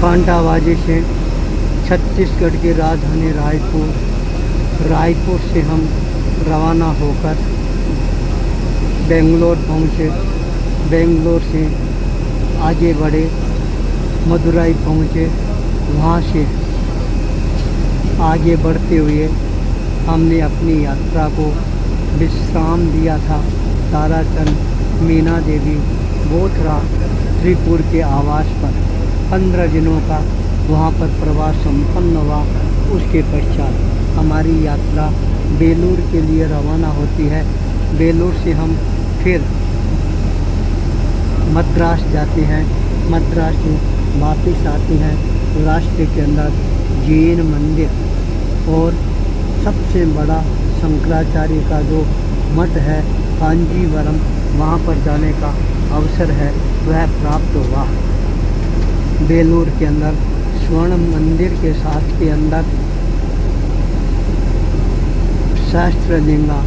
कांटाबाजी से छत्तीसगढ़ की राजधानी रायपुर से हम रवाना होकर बेंगलोर पहुँचे। बेंगलोर से आगे बढ़े, मदुरई पहुँचे। वहाँ से आगे बढ़ते हुए हमने अपनी यात्रा को विश्राम दिया था ताराचंद मीना देवी बोथरा त्रिपुर के आवास पर। 15 दिनों का वहाँ पर प्रवास संपन्न हुआ। उसके पश्चात हमारी यात्रा बेलूर के लिए रवाना होती है। बेलूर से हम फिर मद्रास जाते हैं। मद्रास से वापस आते हैं तो रास्ते के अंदर जैन मंदिर और सबसे बड़ा शंकराचार्य का जो मठ है कांजीवरम, वहाँ पर जाने का अवसर है वह प्राप्त हुआ। बेलूर के अंदर स्वर्ण मंदिर के साथ के अंदर सहस्त्रलिंगा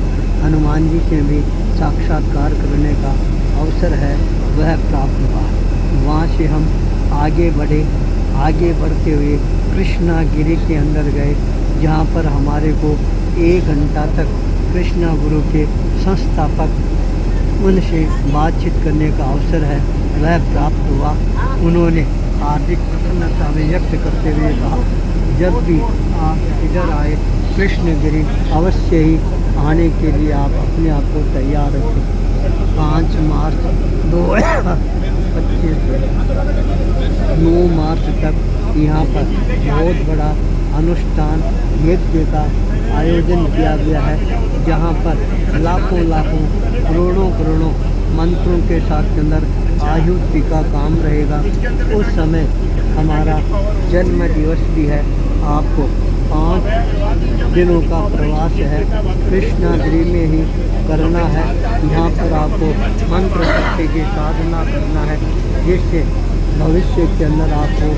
हनुमान जी से भी साक्षात्कार करने का अवसर है वह प्राप्त हुआ। वहाँ से हम आगे बढ़े। आगे बढ़ते हुए कृष्णागिरी के अंदर गए, जहाँ पर हमारे को 1 घंटा तक कृष्णा गुरु के संस्थापक उनसे बातचीत करने का अवसर है वह प्राप्त हुआ। उन्होंने हार्दिक प्रसन्नता व्यक्त करते हुए कहा, जब भी आप इधर आए कृष्णगिरी अवश्य ही आने के लिए आप अपने आप को तैयार रखें। 5 मार्च 2025 से 9 मार्च तक यहाँ पर बहुत बड़ा अनुष्ठान यज्ञ का आयोजन किया गया है, जहाँ पर लाखों करोड़ों मंत्रों के साथ के अंदर आहुति का काम रहेगा। उस समय हमारा जन्म दिवस भी है। आपको 5 दिनों का प्रवास है, कृष्णागिरी में ही करना है। यहाँ पर आपको मंत्र शक्ति की साधना करना है, जिससे भविष्य के अंदर आपको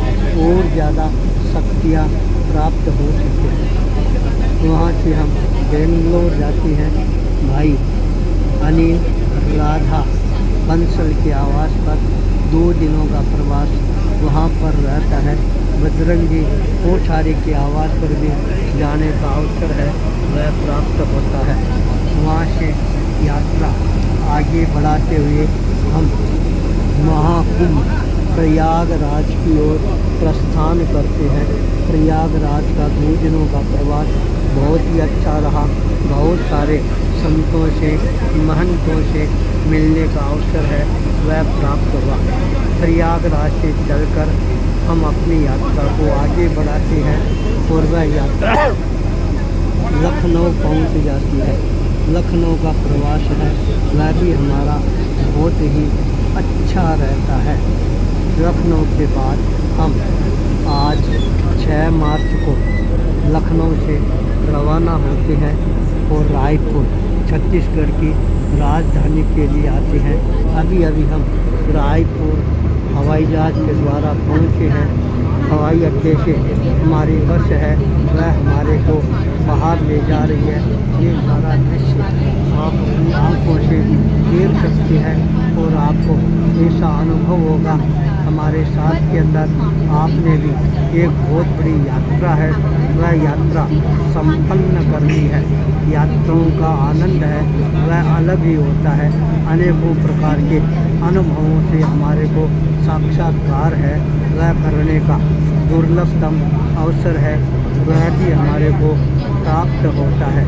और ज़्यादा शक्तियाँ प्राप्त हो सके। वहाँ से हम बेंगलोर जाते हैं। भाई अनिल राधा बंसल के आवास पर 2 दिनों का प्रवास वहाँ पर रहता है। बजरंगी कोठारी के आवास पर भी जाने का अवसर है वह प्राप्त होता है। वहाँ से यात्रा आगे बढ़ाते हुए हम महाकुंभ प्रयागराज की ओर प्रस्थान करते हैं। प्रयागराज का 2 दिनों का प्रवास बहुत ही अच्छा रहा। बहुत सारे संतों से महंतों से मिलने का अवसर है वह प्राप्त हुआ। प्रयागराज से चलकर हम अपनी यात्रा को आगे बढ़ाते हैं और वह यात्रा लखनऊ पहुंच जाती है। लखनऊ का प्रवास है वह भी हमारा बहुत ही अच्छा रहता है। लखनऊ के बाद हम आज 6 मार्च को लखनऊ से रवाना होते हैं और रायपुर छत्तीसगढ़ की राजधानी के लिए आते हैं। अभी हम रायपुर हवाई जहाज़ के द्वारा पहुँचे हैं। हवाई अड्डे से हमारी बस है वह हमारे को बाहर ले जा रही है। ये सारा दृश्य आप अपनी आँखों से देख सकते हैं और आपको ऐसा अनुभव होगा हमारे साथ के अंदर आपने भी एक बहुत बड़ी यात्रा है वह यात्रा संपन्न करनी है। यात्राओं का आनंद है वह अलग ही होता है। अनेकों प्रकार के अनुभवों से हमारे को साक्षात्कार है वह करने का दुर्लभतम अवसर है वह भी हमारे को प्राप्त होता है।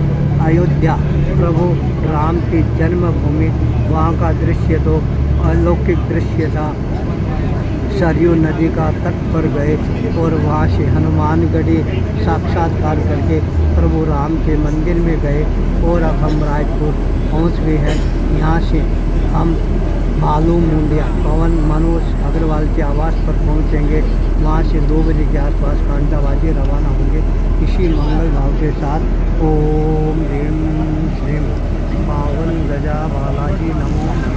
अयोध्या प्रभु राम की जन्मभूमि, वहाँ का दृश्य तो अलौकिक दृश्य था। सरयू नदी का तट पर गए और वहाँ से हनुमानगढ़ी साक्षात्कार करके प्रभु राम के मंदिर में गए और अब हम रायपुर पहुँच गए हैं। यहाँ से हम भालू मुंडिया पवन मनोज अग्रवाल के आवास पर पहुँचेंगे। वहाँ से 2 बजे के आसपास कांटाबाजी रवाना होंगे। इसी मंगल भाव के साथ ओम ह्रीं श्रीं पावन गजा बालाजी नमो।